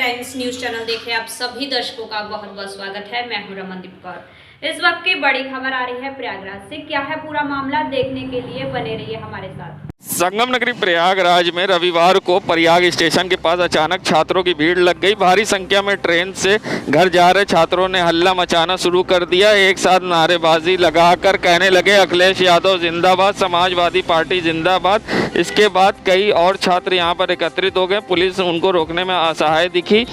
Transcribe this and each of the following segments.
Times news channel देख रहे आप सभी दर्शकों का बहुत बहुत स्वागत है। मैं हूं रमनदीप कौर। इस वक्त की बड़ी खबर आ रही है प्रयागराज से। क्या है पूरा मामला, देखने के लिए बने रहिए हमारे साथ। संगम नगरी प्रयागराज में रविवार को प्रयाग स्टेशन के पास अचानक छात्रों की भीड़ लग गई। भारी संख्या में ट्रेन से घर जा रहे छात्रों ने हल्ला मचाना शुरू कर दिया। एक साथ नारेबाजी लगाकर कहने लगे अखिलेश यादव जिंदाबाद, समाजवादी पार्टी जिंदाबाद। इसके बाद कई और छात्र यहां पर एकत्रित हो गए। पुलिस उनको रोकने में असहाय दिखी।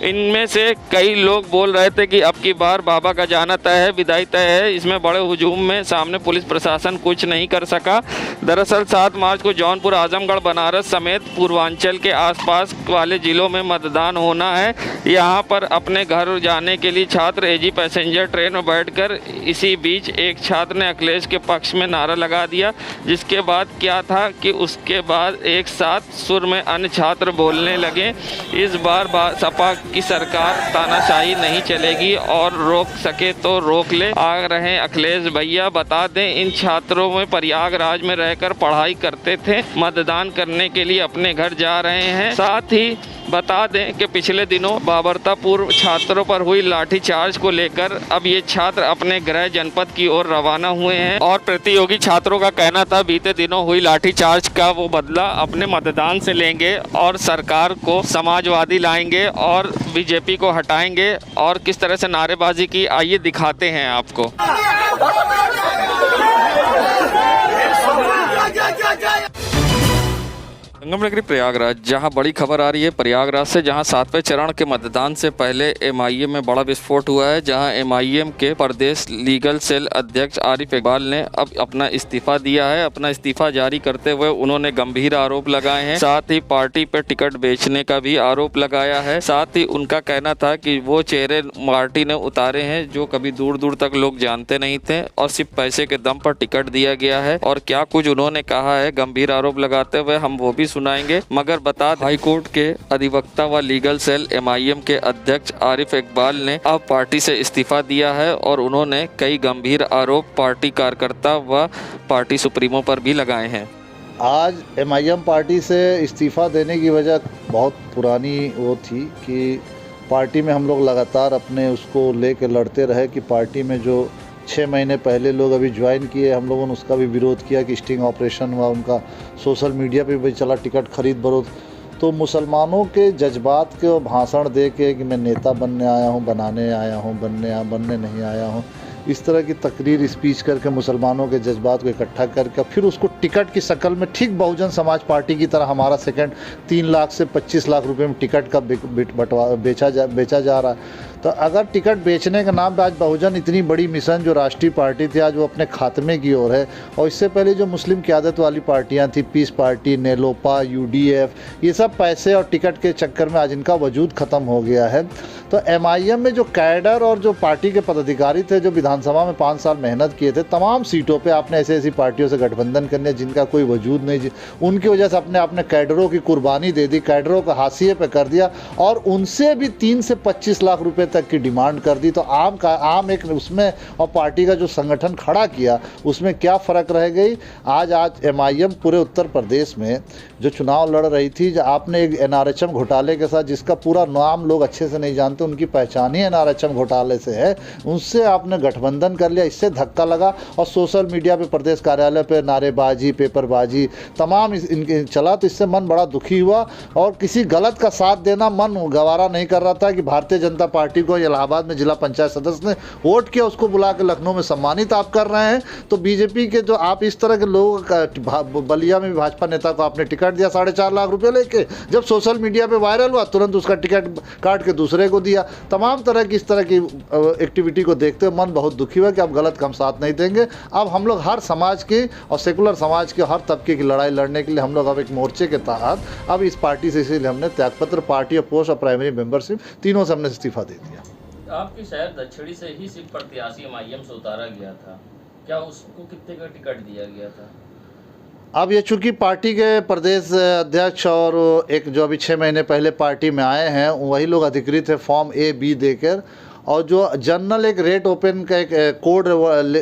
इनमें से कई लोग बोल रहे थे कि अब की बार बाबा का जाना तय है, विदाई तय है। इसमें बड़े हुजूम में सामने पुलिस प्रशासन कुछ नहीं कर सका। दरअसल 7 मार्च को जौनपुर, आजमगढ़, बनारस समेत पूर्वांचल के आसपास वाले जिलों में मतदान होना है। यहां पर अपने घर जाने के लिए छात्र एजी पैसेंजर ट्रेन में बैठकर इसी बीच एक छात्र ने अखिलेश के पक्ष में नारा लगा दिया। जिसके बाद क्या था कि उसके बाद एक साथ सुर में अन्य छात्र बोलने लगे, इस बार सपा की सरकार तानाशाही नहीं चलेगी और रोक सके तो रोक ले। आ रहे अखिलेश भैया। बता दें इन छात्रों में प्रयागराज में रहकर पढ़ाई करते थे, मतदान करने के लिए अपने घर जा रहे हैं। साथ ही बता दें कि पिछले दिनों बाबरतापुर छात्रों पर हुई लाठीचार्ज को लेकर अब ये छात्र अपने गृह जनपद की ओर रवाना हुए हैं। और प्रतियोगी छात्रों का कहना था बीते दिनों हुई लाठीचार्ज का वो बदला अपने मतदान से लेंगे और सरकार को समाजवादी लाएंगे और बीजेपी को हटाएंगे। और किस तरह से नारेबाजी की, आइए दिखाते हैं आपको। संगम नगरी प्रयागराज, जहां बड़ी खबर आ रही है प्रयागराज से, जहां 7वें चरण के मतदान से पहले एमआईएम में बड़ा विस्फोट हुआ है। जहां एमआईएम के प्रदेश लीगल सेल अध्यक्ष आरिफ इकबाल ने अब अपना इस्तीफा दिया है। अपना इस्तीफा जारी करते हुए उन्होंने गंभीर आरोप लगाए हैं। साथ ही पार्टी पर टिकट बेचने का भी आरोप लगाया है। साथ ही उनका कहना था कि वो चेहरे पार्टी ने उतारे हैं जो कभी दूर दूर तक लोग जानते नहीं थे और सिर्फ पैसे के दम पर टिकट दिया गया है। और क्या कुछ उन्होंने कहा है गंभीर आरोप लगाते हुए, हम वो भी सुनाएंगे। मगर बता हाईकोर्ट के अधिवक्ता व लीगल सेल एमआईएम के अध्यक्ष आरिफ इकबाल ने अब पार्टी से इस्तीफा दिया है और उन्होंने कई गंभीर आरोप पार्टी कार्यकर्ता व पार्टी सुप्रीमो पर भी लगाए हैं। आज एमआईएम पार्टी से इस्तीफा देने की वजह बहुत पुरानी वो थी कि पार्टी में हम लोग लगातार अपने उसको लेकर लड़ते रहे कि पार्टी में जो 6 महीने पहले लोग अभी ज्वाइन किए, हम लोगों ने उसका भी विरोध किया कि स्टिंग ऑपरेशन हुआ, उनका सोशल मीडिया पे भी चला टिकट खरीद बरोध। तो मुसलमानों के जज्बात के भाषण दे के कि मैं नेता बनने आया हूँ, बनाने आया हूँ, बनने नहीं आया हूँ, इस तरह की तकरीर स्पीच करके मुसलमानों के जज्बात को इकट्ठा करके फिर उसको टिकट की शक्ल में ठीक बहुजन समाज पार्टी की तरह हमारा सेकंड 3 लाख से 25 लाख रुपए में टिकट का बेचा जा रहा है। तो अगर टिकट बेचने के नाम पे आज बहुजन इतनी बड़ी मिशन जो राष्ट्रीय पार्टी थी आज वो अपने खात्मे की ओर है। और इससे पहले जो मुस्लिम क़यादत वाली पार्टियां थी, पीस पार्टी, नेलोपा, यूडीएफ, ये सब पैसे और टिकट के चक्कर में आज इनका वजूद ख़त्म हो गया है। तो एमआईएम में जो कैडर और जो पार्टी के पदाधिकारी थे जो विधानसभा में 5 साल मेहनत किए थे, तमाम सीटों पे आपने ऐसी पार्टियों से गठबंधन करने जिनका कोई वजूद नहीं, उनकी वजह से अपने कैडरों की कुर्बानी दे दी, कैडरों को हाशिए पे कर दिया और उनसे भी 3 से 25 लाख रुपए तक की डिमांड कर दी। तो आम एक उसमें और पार्टी का जो संगठन खड़ा किया उसमें क्या फ़र्क रह गई। आज एमआईएम पूरे उत्तर प्रदेश में जो चुनाव लड़ रही थी, जो आपने एक एनआरएचएम घोटाले के साथ, जिसका पूरा नाम लोग अच्छे से नहीं जानते, उनकी पहचान ही एनआरएचएम घोटाले से है, उनसे आपने गठबंधन कर लिया। इससे धक्का लगा और सोशल मीडिया पे प्रदेश कार्यालय पे नारेबाजी, पेपरबाजी तमाम इनके चला। तो इससे मन बड़ा दुखी हुआ और किसी गलत का साथ देना मन गवारा नहीं कर रहा था कि भारतीय जनता पार्टी को इलाहाबाद में जिला पंचायत सदस्य ने वोट किया, उसको बुला के लखनऊ में सम्मानित आप कर रहे हैं। तो बीजेपी के जो आप इस तरह के लोग का, बलिया में भी भाजपा नेता को आपने टिकट दिया 4.5 लाख रुपए लेके, जब सोशल मीडिया पे वायरल हुआ तुरंत उसका टिकट काट के दूसरे को दिया। तमाम तरह की इस तरह की एक्टिविटी को देखते हुए मन बहुत दुखी हुआ कि अब गलत हम साथ नहीं देंगे। अब हम लोग हर समाज की और सेकुलर समाज के हर तबके की लड़ाई लड़ने के लिए हम लोग अब एक मोर्चे के तहत अब इस पार्टी से, इसीलिए हमने त्यागपत्र, पार्टी और पोस्ट और प्राइमरी मेंबरशिप तीनों से हमने इस्तीफा दे दिया। आपकी शायद दक्षिणी से ही सिर्फ प्रत्याशी एमआईएम से उतारा गया था, क्या उसको कितने का टिकट दिया गया था? अब ये चूँकि पार्टी के प्रदेश अध्यक्ष और एक जो अभी 6 महीने पहले पार्टी में आए हैं वही लोग अधिकृत है फॉर्म A-B देकर, और जो जनरल एक रेट ओपन का एक कोड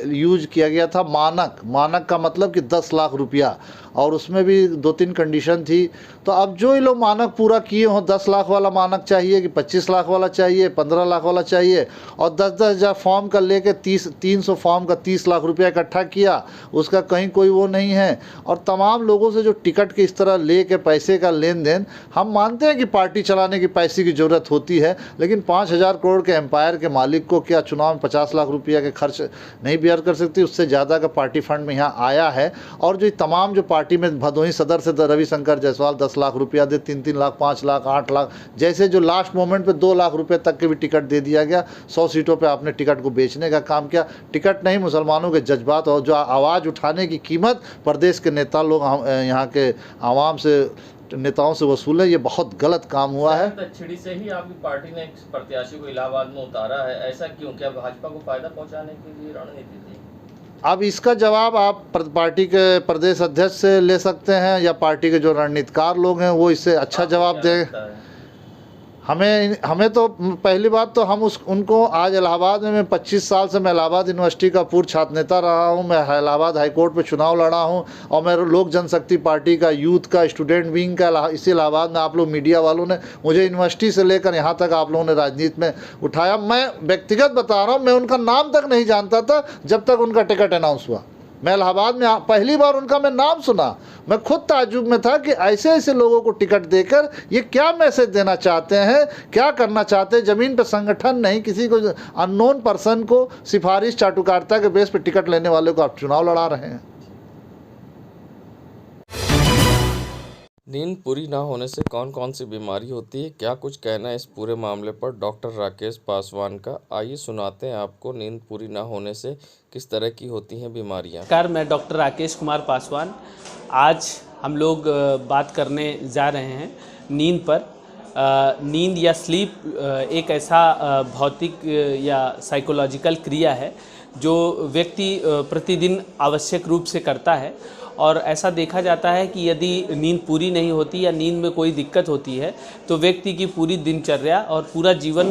यूज किया गया था, मानक का मतलब कि 10 लाख रुपया, और उसमें भी 2-3 कंडीशन थी। तो अब जो ये लोग मानक पूरा किए हों, 10 लाख वाला मानक चाहिए कि 25 लाख वाला चाहिए, 15 लाख वाला चाहिए, और 10-10 हज़ार फॉर्म का लेके 300 फॉर्म का 30 लाख रुपया इकट्ठा किया, उसका कहीं कोई वो नहीं है। और तमाम लोगों से जो टिकट के इस तरह ले के पैसे का लेन देन, हम मानते हैं कि पार्टी चलाने की पैसे की ज़रूरत होती है, लेकिन 5,000 करोड़ के एम्पायर के मालिक को क्या चुनाव में 50 लाख रुपया के खर्च नहीं बियर कर सकती? उससे ज़्यादा का पार्टी फंड में यहाँ आया है। और जो तमाम जो पार्टी में भदोही सदर से रविशंकर जायसवाल 10 लाख रुपया दे, 3-3 लाख, 5 लाख, 8 लाख, जैसे जो लास्ट मोमेंट पे 2 लाख रुपए तक के भी टिकट दे दिया गया। 100 सीटों पे आपने टिकट को बेचने का काम किया। टिकट नहीं, मुसलमानों के जज्बात और जो आवाज़ उठाने की कीमत प्रदेश के नेता लोग यहाँ के आवाम से, नेताओं से वसूले, ये बहुत गलत काम हुआ है। दक्षिणी से ही आपकी पार्टी ने एक प्रत्याशी को इलाहाबाद में उतारा है, ऐसा क्यों? क्या भाजपा को फायदा पहुंचाने के लिए रणनीति थी? अब इसका जवाब आप पार्टी के प्रदेश अध्यक्ष से ले सकते हैं, या पार्टी के जो रणनीतिकार लोग हैं वो इससे अच्छा जवाब दें। हमें तो पहली बात तो हम उनको आज इलाहाबाद में, मैं 25 साल से मैं इलाहाबाद यूनिवर्सिटी का पूर्व छात्र नेता रहा हूं, मैं इलाहाबाद हाईकोर्ट पे चुनाव लड़ा हूं, और मैं लोक जनशक्ति पार्टी का, यूथ का, स्टूडेंट विंग का, इसी इलाहाबाद में आप लोग मीडिया वालों ने मुझे यूनिवर्सिटी से लेकर यहाँ तक आप लोगों ने राजनीति में उठाया। मैं व्यक्तिगत बता रहा हूँ, मैं उनका नाम तक नहीं जानता था जब तक उनका टिकट अनाउंस हुआ। मैं इलाहाबाद में पहली बार उनका मैं नाम सुना, मैं खुद ताज्जुब में था कि ऐसे ऐसे लोगों को टिकट देकर ये क्या मैसेज देना चाहते हैं, क्या करना चाहते हैं। ज़मीन पर संगठन नहीं, किसी को अननोन पर्सन को सिफारिश चाटुकारिता के बेस पर टिकट लेने वाले को आप चुनाव लड़ा रहे हैं। नींद पूरी ना होने से कौन कौन सी बीमारी होती है, क्या कुछ कहना है इस पूरे मामले पर डॉक्टर राकेश पासवान का। आइए सुनाते हैं आपको नींद पूरी ना होने से किस तरह की होती हैं बीमारियां। नमस्कार, मैं डॉक्टर राकेश कुमार पासवान। आज हम लोग बात करने जा रहे हैं नींद पर। नींद या स्लीप एक ऐसा भौतिक या साइकोलॉजिकल क्रिया है जो व्यक्ति प्रतिदिन आवश्यक रूप से करता है, और ऐसा देखा जाता है कि यदि नींद पूरी नहीं होती या नींद में कोई दिक्कत होती है तो व्यक्ति की पूरी दिनचर्या और पूरा जीवन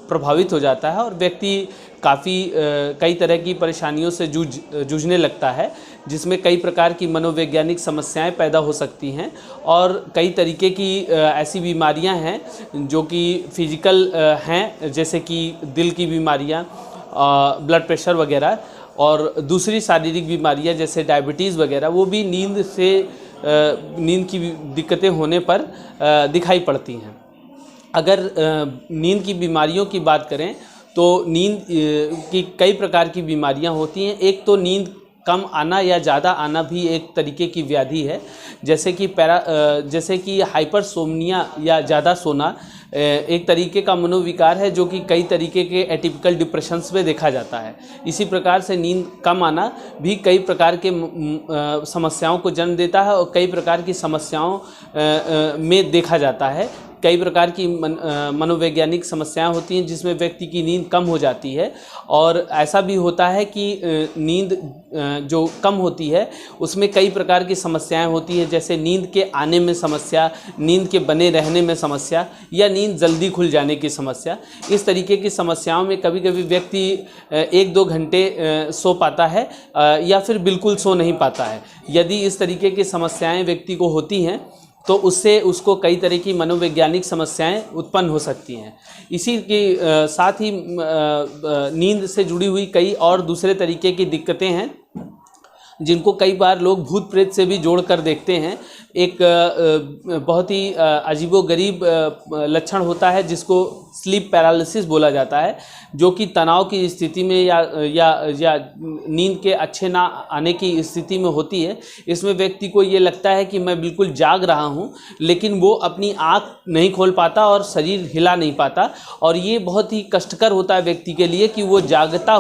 प्रभावित हो जाता है, और व्यक्ति काफ़ी कई तरह की परेशानियों से जूझने लगता है, जिसमें कई प्रकार की मनोवैज्ञानिक समस्याएं पैदा हो सकती हैं, और कई तरीके की ऐसी बीमारियां हैं जो कि फिजिकल हैं, जैसे कि दिल की बीमारियां, ब्लड प्रेशर वगैरह, और दूसरी शारीरिक बीमारियां जैसे डायबिटीज़ वगैरह, वो भी नींद की दिक्कतें होने पर दिखाई पड़ती हैं। अगर नींद की बीमारियों की बात करें तो नींद की कई प्रकार की बीमारियां होती हैं। एक तो नींद कम आना या ज़्यादा आना भी एक तरीके की व्याधि है, जैसे कि हाइपरसोमनिया या ज़्यादा सोना एक तरीके का मनोविकार है जो कि कई तरीके के एटिपिकल डिप्रेशंस में देखा जाता है। इसी प्रकार से नींद कम आना भी कई प्रकार के समस्याओं को जन्म देता है, और कई प्रकार की समस्याओं में देखा जाता है। कई प्रकार की मनोवैज्ञानिक समस्याएं होती हैं जिसमें व्यक्ति की नींद कम हो जाती है, और ऐसा भी होता है कि नींद जो कम होती है उसमें कई प्रकार की समस्याएं होती हैं, जैसे नींद के आने में समस्या, नींद के बने रहने में समस्या, या नींद जल्दी खुल जाने की समस्या। इस तरीके की समस्याओं में कभी कभी व्यक्ति 1-2 घंटे सो पाता है या फिर बिल्कुल सो नहीं पाता है। यदि इस तरीके की समस्याएं व्यक्ति को होती हैं तो उससे उसको कई तरह की मनोवैज्ञानिक समस्याएं उत्पन्न हो सकती हैं। इसी के साथ ही नींद से जुड़ी हुई कई और दूसरे तरीके की दिक्कतें हैं जिनको कई बार लोग भूत प्रेत से भी जोड़कर देखते हैं। एक बहुत ही अजीबोगरीब लक्षण होता है जिसको स्लीप पैरालिसिस बोला जाता है, जो कि तनाव की स्थिति में या नींद के अच्छे ना आने की स्थिति में होती है। इसमें व्यक्ति को ये लगता है कि मैं बिल्कुल जाग रहा हूँ, लेकिन वो अपनी आँख नहीं खोल पाता और शरीर हिला नहीं पाता, और ये बहुत ही कष्टकर होता है व्यक्ति के लिए कि वो जागता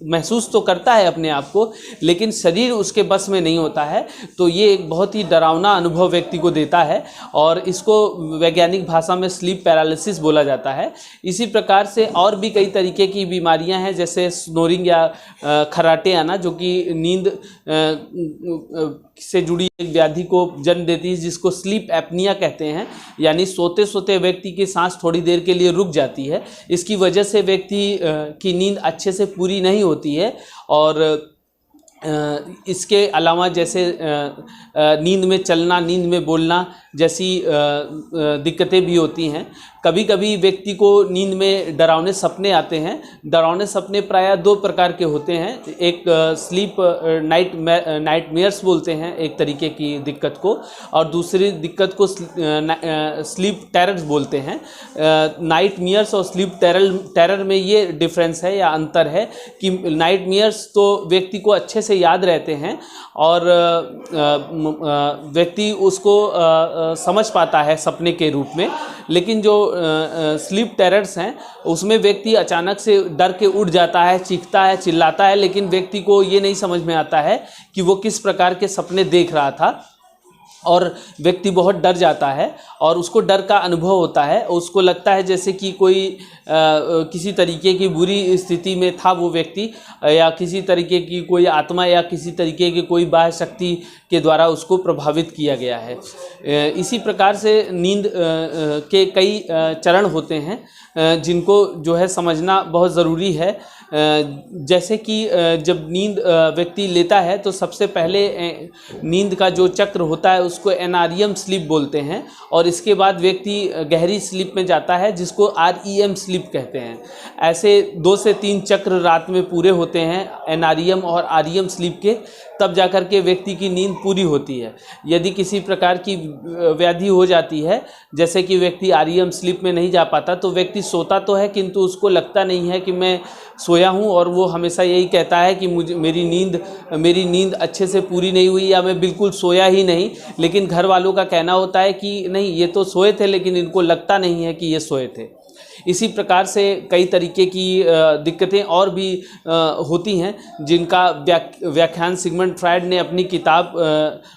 महसूस तो करता है अपने आप को, लेकिन शरीर उसके बस में नहीं होता है। तो ये एक बहुत ही डरावना अनुभव व्यक्ति को देता है, और इसको वैज्ञानिक भाषा में स्लीप पैरालिसिस बोला जाता है। इसी प्रकार से और भी कई तरीके की बीमारियां हैं, जैसे स्नोरिंग या खर्राटे आना, जो कि नींद से जुड़ी एक व्याधि को जन्म देती है, जिसको स्लीप एपनिया कहते हैं, यानी सोते सोते व्यक्ति की सांस थोड़ी देर के लिए रुक जाती है। इसकी वजह से व्यक्ति की नींद अच्छे से पूरी नहीं होती है, और इसके अलावा जैसे नींद में चलना, नींद में बोलना जैसी दिक्कतें भी होती हैं। कभी कभी व्यक्ति को नींद में डरावने सपने आते हैं। डरावने सपने प्रायः दो प्रकार के होते हैं। एक स्लीप नाइटमेयर्स बोलते हैं एक तरीके की दिक्कत को, और दूसरी दिक्कत को स्लीप टेरर्स बोलते हैं। नाइटमेयर्स और स्लीप टेरर में ये डिफरेंस है या अंतर है कि नाइटमेयर्स तो व्यक्ति को अच्छे से याद रहते हैं और व्यक्ति उसको समझ पाता है सपने के रूप में, लेकिन जो स्लीप टेरर्स हैं उसमें व्यक्ति अचानक से डर के उठ जाता है, चीखता है, चिल्लाता है, लेकिन व्यक्ति को ये नहीं समझ में आता है कि वो किस प्रकार के सपने देख रहा था, और व्यक्ति बहुत डर जाता है और उसको डर का अनुभव होता है। उसको लगता है जैसे कि कोई किसी तरीके की बुरी स्थिति में था वो व्यक्ति, या किसी तरीके की कोई आत्मा या किसी तरीके की कोई बाह्य शक्ति के द्वारा उसको प्रभावित किया गया है। इसी प्रकार से नींद के कई चरण होते हैं जिनको जो है समझना बहुत ज़रूरी है। जैसे कि जब नींद व्यक्ति लेता है तो सबसे पहले नींद का जो चक्र होता है उसको NREM स्लीप बोलते हैं, और इसके बाद व्यक्ति गहरी स्लीप में जाता है जिसको REM स्लीप कहते हैं। ऐसे 2 से 3 चक्र रात में पूरे होते हैं NREM और REM स्लीप के, तब जाकर के व्यक्ति की नींद पूरी होती है। यदि किसी प्रकार की व्याधि हो जाती है, जैसे कि व्यक्ति REM स्लीप में नहीं जा पाता, तो व्यक्ति सोता तो है किंतु उसको लगता नहीं है कि मैं सोया हूँ, और वो हमेशा यही कहता है कि मेरी नींद अच्छे से पूरी नहीं हुई या मैं बिल्कुल सोया ही नहीं। लेकिन घर वालों का कहना होता है कि नहीं, ये तो सोए थे, लेकिन इनको लगता नहीं है कि ये सोए थे। इसी प्रकार से कई तरीके की दिक्कतें और भी होती हैं जिनका व्याख्यान सिगमंड फ्रायड ने अपनी किताब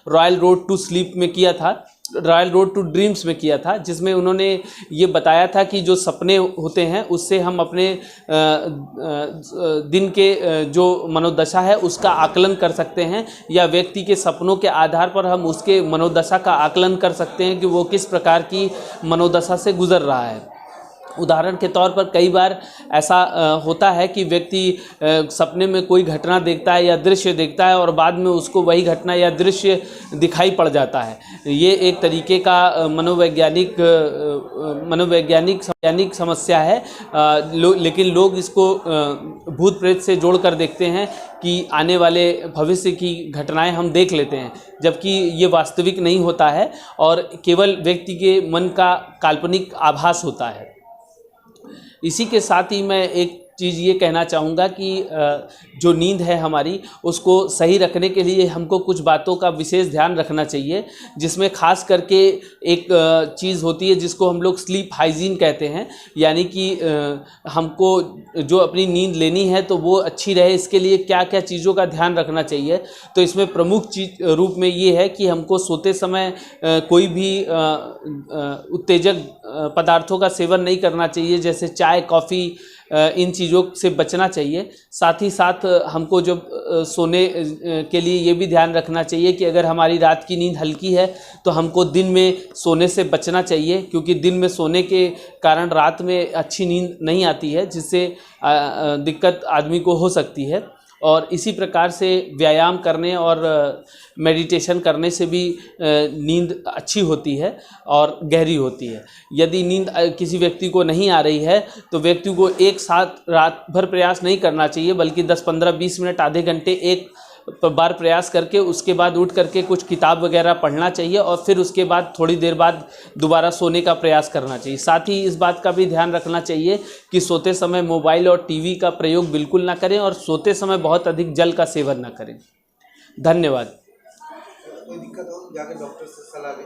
रॉयल रोड टू स्लीप में किया था, रॉयल रोड टू ड्रीम्स में किया था, जिसमें उन्होंने ये बताया था कि जो सपने होते हैं उससे हम अपने दिन के जो मनोदशा है उसका आकलन कर सकते हैं, या व्यक्ति के सपनों के आधार पर हम उसके मनोदशा का आकलन कर सकते हैं कि वो किस प्रकार की मनोदशा से गुजर रहा है। उदाहरण के तौर पर कई बार ऐसा होता है कि व्यक्ति सपने में कोई घटना देखता है या दृश्य देखता है और बाद में उसको वही घटना या दृश्य दिखाई पड़ जाता है। ये एक तरीके का मनोवैज्ञानिक समस्या है, लेकिन लोग इसको भूत प्रेत से जोड़ कर देखते हैं कि आने वाले भविष्य की घटनाएं हम देख लेते हैं, जबकि ये वास्तविक नहीं होता है और केवल व्यक्ति के मन का काल्पनिक आभास होता है। इसी के साथ ही मैं एक चीज़ ये कहना चाहूँगा कि जो नींद है हमारी उसको सही रखने के लिए हमको कुछ बातों का विशेष ध्यान रखना चाहिए, जिसमें खास करके एक चीज़ होती है जिसको हम लोग स्लीप हाइजीन कहते हैं। यानी कि हमको जो अपनी नींद लेनी है तो वो अच्छी रहे, इसके लिए क्या क्या चीज़ों का ध्यान रखना चाहिए। तो इसमें प्रमुख चीज़ रूप में ये है कि हमको सोते समय कोई भी उत्तेजक पदार्थों का सेवन नहीं करना चाहिए, जैसे चाय, कॉफ़ी, इन चीज़ों से बचना चाहिए। साथ ही साथ हमको जब सोने के लिए ये भी ध्यान रखना चाहिए कि अगर हमारी रात की नींद हल्की है तो हमको दिन में सोने से बचना चाहिए, क्योंकि दिन में सोने के कारण रात में अच्छी नींद नहीं आती है, जिससे दिक्कत आदमी को हो सकती है। और इसी प्रकार से व्यायाम करने और मेडिटेशन करने से भी नींद अच्छी होती है और गहरी होती है। यदि नींद किसी व्यक्ति को नहीं आ रही है तो व्यक्ति को एक साथ रात भर प्रयास नहीं करना चाहिए, बल्कि 10, 15, 20 मिनट, आधे घंटे एक बार प्रयास करके उसके बाद उठ करके कुछ किताब वगैरह पढ़ना चाहिए और फिर उसके बाद थोड़ी देर बाद दोबारा सोने का प्रयास करना चाहिए। साथ ही इस बात का भी ध्यान रखना चाहिए कि सोते समय मोबाइल और टीवी का प्रयोग बिल्कुल ना करें और सोते समय बहुत अधिक जल का सेवन ना करें। धन्यवाद। कोई दिक्कत हो जाकर डॉक्टर से सलाह लें।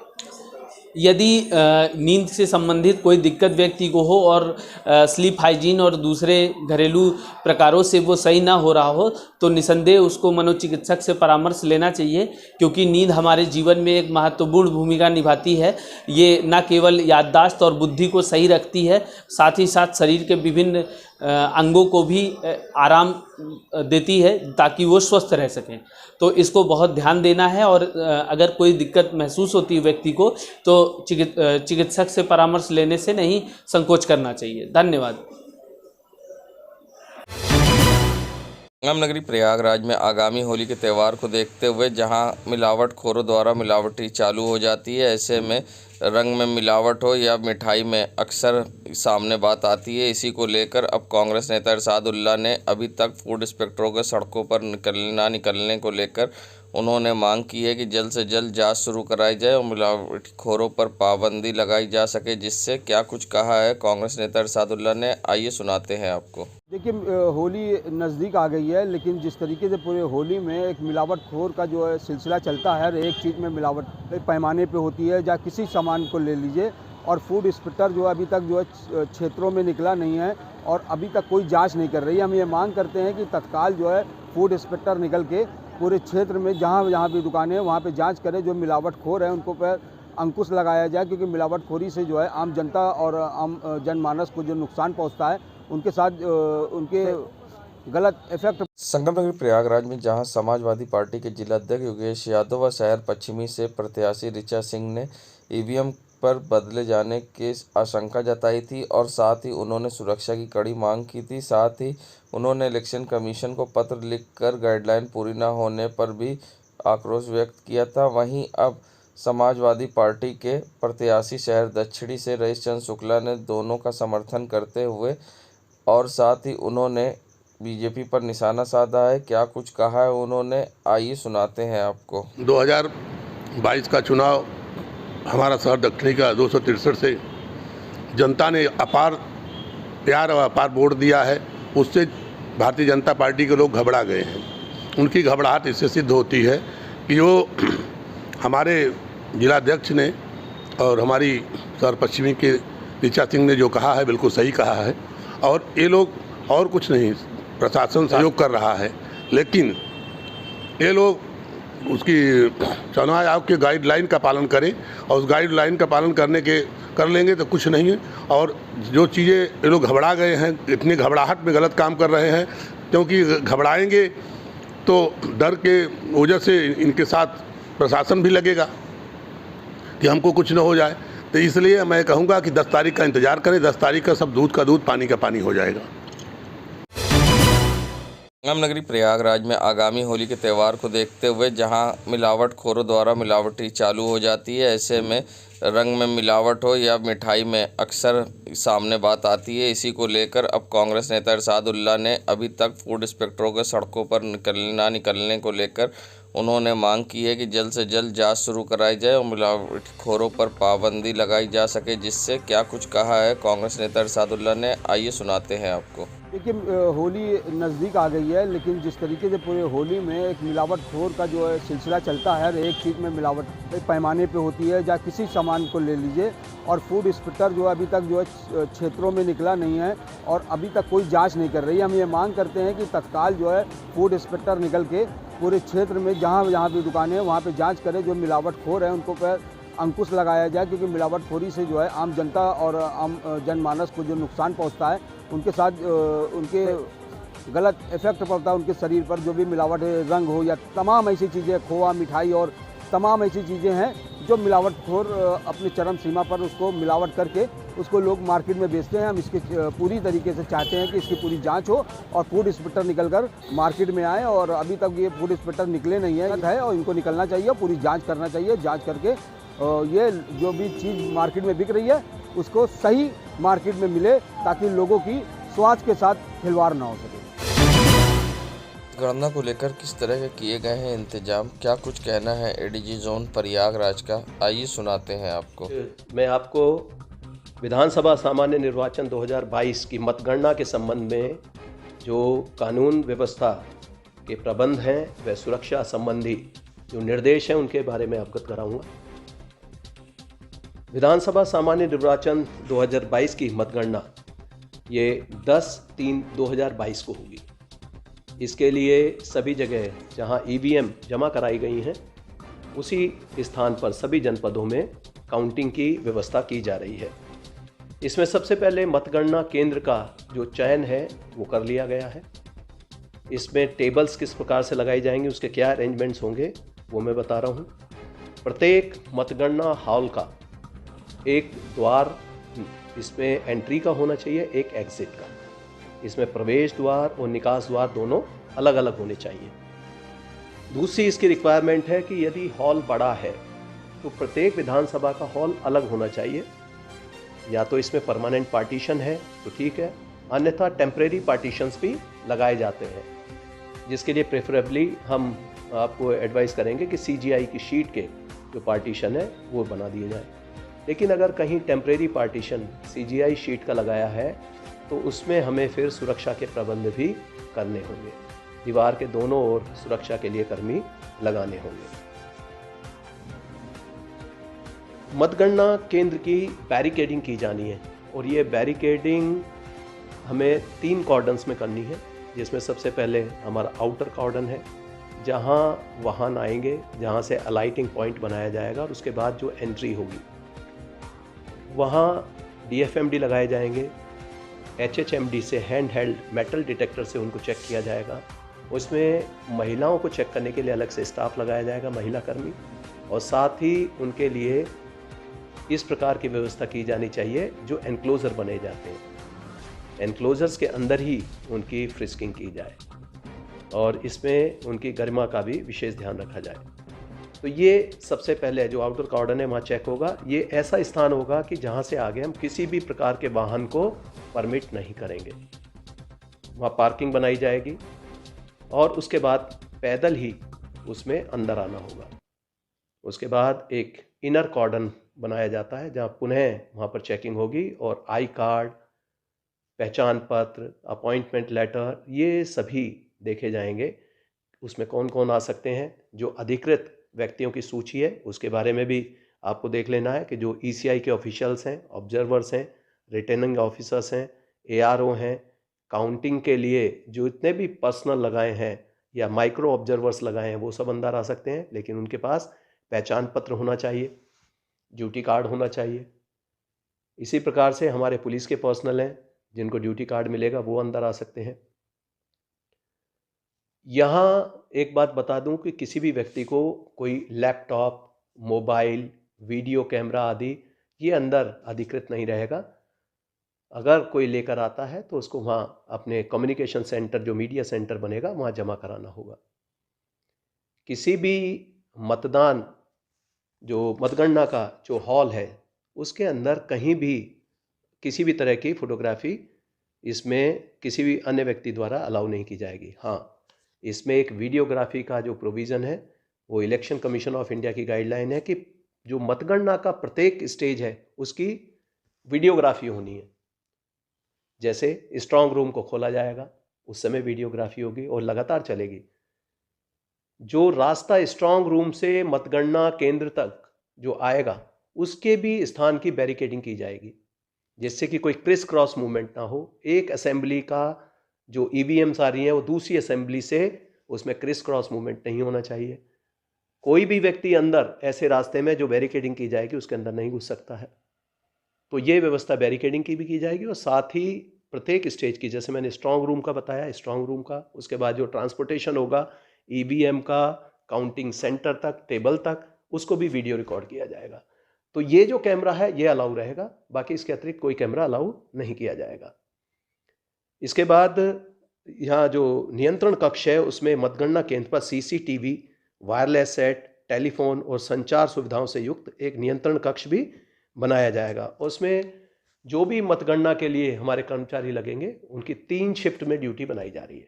यदि नींद से संबंधित कोई दिक्कत व्यक्ति को हो और स्लीप हाइजीन और दूसरे घरेलू प्रकारों से वो सही ना हो रहा हो तो निसंदेह उसको मनोचिकित्सक से परामर्श लेना चाहिए, क्योंकि नींद हमारे जीवन में एक महत्वपूर्ण भूमिका निभाती है। ये न केवल याददाश्त और बुद्धि को सही रखती है, साथ ही साथ शरीर के विभिन्न अंगों को भी आराम देती है ताकि वो स्वस्थ रह सकें। तो इसको बहुत ध्यान देना है और अगर कोई दिक्कत महसूस होती है व्यक्ति को तो चिकित्सक से परामर्श लेने से नहीं संकोच करना चाहिए। धन्यवाद। रामनगरी प्रयागराज में आगामी होली के त्यौहार को देखते हुए जहां मिलावटखोरों द्वारा मिलावटी चालू हो जाती है, ऐसे में रंग में मिलावट हो या मिठाई में अक्सर सामने बात आती है। इसी को लेकर अब कांग्रेस नेता इरशादुल्लाह ने अभी तक फूड इंस्पेक्टरों के सड़कों पर निकलने को लेकर उन्होंने मांग की है कि जल्द से जल्द जांच शुरू कराई जाए और मिलावटखोरों पर पाबंदी लगाई जा सके। जिससे क्या कुछ कहा है कांग्रेस नेता इरशादुल्लाह ने, आइए सुनाते हैं आपको। देखिए, होली नज़दीक आ गई है, लेकिन जिस तरीके से पूरे होली में एक मिलावटखोर का जो है सिलसिला चलता है, हर एक चीज़ में मिलावट पैमाने पे होती है, या किसी सामान को ले लीजिए। और फूड इंस्पेक्टर जो अभी तक जो है क्षेत्रों में निकला नहीं है और अभी तक कोई जांच नहीं कर रही है। हम ये मांग करते हैं कि तत्काल जो है फूड इंस्पेक्टर निकल के पूरे क्षेत्र में जहाँ भी दुकानें हैं वहाँ पे जांच करें, जो मिलावटखोर हैं उनको पर अंकुश लगाया जाए, क्योंकि मिलावटखोरी से जो है आम जनता और आम जनमानस को जो नुकसान पहुँचता है, उनके साथ उनके गलत इफेक्ट। संगम नगरी प्रयागराज में जहां समाजवादी पार्टी के जिलाध्यक्ष योगेश यादव व शहर पश्चिमी से प्रत्याशी ऋचा सिंह ने ईवीएम पर बदले जाने की आशंका जताई थी और साथ ही उन्होंने सुरक्षा की कड़ी मांग की थी। साथ ही उन्होंने इलेक्शन कमीशन को पत्र लिखकर गाइडलाइन पूरी न होने पर भी आक्रोश व्यक्त किया था। वहीं अब समाजवादी पार्टी के प्रत्याशी शहर दक्षिणी से रईस चंद्र शुक्ला ने दोनों का समर्थन करते हुए और साथ ही उन्होंने बीजेपी पर निशाना साधा है। क्या कुछ कहा है उन्होंने, आइए सुनाते हैं आपको। 2022 का चुनाव हमारा शहर दक्षिणी का 263 से जनता ने अपार प्यार और अपार वोट दिया है। उससे भारतीय जनता पार्टी के लोग घबरा गए हैं। उनकी घबराहट इससे सिद्ध होती है कि जो हमारे जिलाध्यक्ष ने और हमारी शहर पश्चिमी के ऋचा सिंह ने जो कहा है, बिल्कुल सही कहा है। और ये लोग और कुछ नहीं, प्रशासन सहयोग कर रहा है, लेकिन ये लोग उसकी चुनाव आयोग के गाइडलाइन का पालन करें और उस गाइडलाइन का पालन कर लेंगे तो कुछ नहीं है। और जो चीज़ें ये लोग घबरा गए हैं, इतनी घबराहट में गलत काम कर रहे हैं, क्योंकि घबराएंगे तो डर के वजह से इनके साथ प्रशासन भी लगेगा कि हमको कुछ न हो जाए। तो इसलिए मैं कहूँगा कि 10 तारीख का इंतज़ार करें। 10 तारीख का सब दूध का दूध, पानी का पानी हो जाएगा। रामनगरी प्रयागराज में आगामी होली के त्यौहार को देखते हुए जहां मिलावटखोरों द्वारा मिलावटी चालू हो जाती है, ऐसे में रंग में मिलावट हो या मिठाई में अक्सर सामने बात आती है। इसी को लेकर अब कांग्रेस नेता इरशादुल्लाह ने अभी तक फूड इंस्पेक्टरों के सड़कों पर निकलने को लेकर उन्होंने मांग की है कि जल्द से जल्द जांच शुरू कराई जाए और मिलावटखोरों पर पाबंदी लगाई जा सके। जिससे क्या कुछ कहा है कांग्रेस नेता इरशादुल्लाह ने, आइए सुनाते हैं आपको। देखिए, होली नज़दीक आ गई है, लेकिन जिस तरीके से पूरे होली में एक मिलावटखोर का जो है सिलसिला चलता है, हर एक चीज़ में मिलावट पैमाने पे होती है, या किसी सामान को ले लीजिए। और फूड इंस्पेक्टर जो अभी तक जो है क्षेत्रों में निकला नहीं है और अभी तक कोई जांच नहीं कर रही है। हम ये मांग करते हैं कि तत्काल जो है फूड इंस्पेक्टर निकल के पूरे क्षेत्र में जहाँ भी दुकानें हैं वहाँ पे जांच करें, जो मिलावटखोर हैं उनको पर अंकुश लगाया जाए, क्योंकि मिलावटखोरी से जो है आम जनता और आम जनमानस को जो नुकसान पहुँचता है, उनके साथ उनके गलत इफेक्ट पड़ता है उनके शरीर पर। जो भी मिलावट रंग हो या तमाम ऐसी चीज़ें, खोआ, मिठाई और तमाम ऐसी चीज़ें हैं जो मिलावटखोर अपनी चरम सीमा पर उसको मिलावट करके उसको लोग मार्केट में बेचते हैं। हम इसके पूरी तरीके से चाहते हैं कि इसकी पूरी जांच हो और फूड इंस्पेक्टर निकलकर मार्केट में आए। और अभी तक ये फूड इंस्पेक्टर निकले नहीं है और इनको निकलना चाहिए, पूरी जांच करना चाहिए। जांच करके ये जो भी चीज़ मार्केट में बिक रही है उसको सही मार्केट में मिले, ताकि लोगों की स्वास्थ्य के साथ खिलवाड़ ना हो सके। गणना को लेकर किस तरह के किए गए हैं इंतजाम, क्या कुछ कहना है एडीजी जोन प्रयागराज का, आइए सुनाते हैं आपको। मैं आपको विधानसभा सामान्य निर्वाचन 2022 की मतगणना के संबंध में जो कानून व्यवस्था के प्रबंध हैं व सुरक्षा संबंधी जो निर्देश हैं उनके बारे में अवगत कराऊंगा। विधानसभा सामान्य निर्वाचन 2022 की मतगणना ये 10/3/2022 को होगी। इसके लिए सभी जगह जहां ईवीएम जमा कराई गई हैं उसी स्थान पर सभी जनपदों में काउंटिंग की व्यवस्था की जा रही है। इसमें सबसे पहले मतगणना केंद्र का जो चयन है वो कर लिया गया है। इसमें टेबल्स किस प्रकार से लगाई जाएंगी, उसके क्या अरेंजमेंट्स होंगे वो मैं बता रहा हूँ। प्रत्येक मतगणना हॉल का एक द्वार इसमें एंट्री का होना चाहिए, एक एग्जिट का। इसमें प्रवेश द्वार और निकास द्वार दोनों अलग अलग होने चाहिए। दूसरी इसकी रिक्वायरमेंट है कि यदि हॉल बड़ा है तो प्रत्येक विधानसभा का हॉल अलग होना चाहिए। या तो इसमें परमानेंट पार्टीशन है तो ठीक है, अन्यथा टेम्परेरी पार्टीशंस भी लगाए जाते हैं, जिसके लिए प्रेफरेबली हम आपको एडवाइस करेंगे कि CGI की शीट के जो पार्टीशन है वो बना दिए जाए। लेकिन अगर कहीं टेम्परेरी पार्टीशन CGI शीट का लगाया है तो उसमें हमें फिर सुरक्षा के प्रबंध भी करने होंगे, दीवार के दोनों ओर सुरक्षा के लिए कर्मी लगाने होंगे। मतगणना केंद्र की बैरिकेडिंग की जानी है और ये बैरिकेडिंग हमें 3 कॉर्डन्स में करनी है, जिसमें सबसे पहले हमारा आउटर कॉर्डन है जहां वाहन आएंगे, जहां से अलाइटिंग पॉइंट बनाया जाएगा और उसके बाद जो एंट्री होगी वहां DFMD लगाए जाएंगे। HHMD से हैंड हेल्ड मेटल डिटेक्टर से उनको चेक किया जाएगा। उसमें महिलाओं को चेक करने के लिए अलग से स्टाफ लगाया जाएगा, महिला कर्मी, और साथ ही उनके लिए इस प्रकार की व्यवस्था की जानी चाहिए जो एनक्लोजर बने जाते हैं, एनक्लोजर्स के अंदर ही उनकी फ्रिस्किंग की जाए और इसमें उनकी गरिमा का भी विशेष ध्यान रखा जाए। तो ये सबसे पहले जो आउटर कॉर्डन है वहाँ चेक होगा। ये ऐसा स्थान होगा कि जहाँ से आगे हम किसी भी प्रकार के वाहन को परमिट नहीं करेंगे। वहाँ पार्किंग बनाई जाएगी और उसके बाद पैदल ही उसमें अंदर आना होगा। उसके बाद एक इनर कॉर्डन बनाया जाता है जहाँ पुनः वहाँ पर चेकिंग होगी और आई कार्ड, पहचान पत्र, अपॉइंटमेंट लेटर, ये सभी देखे जाएंगे। उसमें कौन कौन आ सकते हैं, जो अधिकृत व्यक्तियों की सूची है उसके बारे में भी आपको देख लेना है कि जो ECI के ऑफिशियल्स हैं, ऑब्जर्वर्स हैं, रिटर्निंग ऑफिसर्स हैं, ARO हैं, काउंटिंग के लिए जो इतने भी पर्सनल लगाए हैं या माइक्रो ऑब्जर्वर्स लगाए हैं वो सब अंदर आ सकते हैं, लेकिन उनके पास पहचान पत्र होना चाहिए, ड्यूटी कार्ड होना चाहिए। इसी प्रकार से हमारे पुलिस के पर्सनल हैं जिनको ड्यूटी कार्ड मिलेगा वो अंदर आ सकते हैं। यहाँ एक बात बता दूं कि किसी भी व्यक्ति को कोई लैपटॉप, मोबाइल, वीडियो कैमरा आदि ये अंदर अधिकृत नहीं रहेगा। अगर कोई लेकर आता है तो उसको वहाँ अपने कम्युनिकेशन सेंटर, जो मीडिया सेंटर बनेगा, वहाँ जमा कराना होगा। किसी भी मतदान जो मतगणना का जो हॉल है उसके अंदर कहीं भी किसी भी तरह की फोटोग्राफी इसमें किसी भी अन्य व्यक्ति द्वारा अलाउ नहीं की जाएगी। हाँ, इसमें एक वीडियोग्राफी का जो प्रोविज़न है वो इलेक्शन कमीशन ऑफ इंडिया की गाइडलाइन है कि जो मतगणना का प्रत्येक स्टेज है उसकी वीडियोग्राफी होनी है। जैसे स्ट्रांग रूम को खोला जाएगा उस समय वीडियोग्राफी होगी और लगातार चलेगी। जो रास्ता स्ट्रांग रूम से मतगणना केंद्र तक जो आएगा उसके भी स्थान की बैरिकेडिंग की जाएगी, जिससे कि कोई क्रिस क्रॉस मूवमेंट ना हो। एक असेंबली का जो EVMs आ रही हैं वो दूसरी असेंबली से उसमें क्रिस क्रॉस मूवमेंट नहीं होना चाहिए। कोई भी व्यक्ति अंदर ऐसे रास्ते में जो बैरिकेडिंग की जाएगी उसके अंदर नहीं घुस सकता है। तो ये व्यवस्था बैरिकेडिंग की भी की जाएगी और साथ ही प्रत्येक स्टेज की, जैसे मैंने स्ट्रांग रूम का बताया, स्ट्रांग रूम का, उसके बाद जो ट्रांसपोर्टेशन होगा EVM का काउंटिंग सेंटर तक, टेबल तक, उसको भी वीडियो रिकॉर्ड किया जाएगा। तो ये जो कैमरा है ये अलाउ रहेगा, बाकी इसके अतिरिक्त कोई कैमरा अलाउ नहीं किया जाएगा। इसके बाद यहाँ जो नियंत्रण कक्ष है उसमें मतगणना केंद्र पर CCTV, वायरलेस सेट, टेलीफोन और संचार सुविधाओं से युक्त एक नियंत्रण कक्ष भी बनाया जाएगा। उसमें जो भी मतगणना के लिए हमारे कर्मचारी लगेंगे उनकी 3 शिफ्ट में ड्यूटी बनाई जा रही है।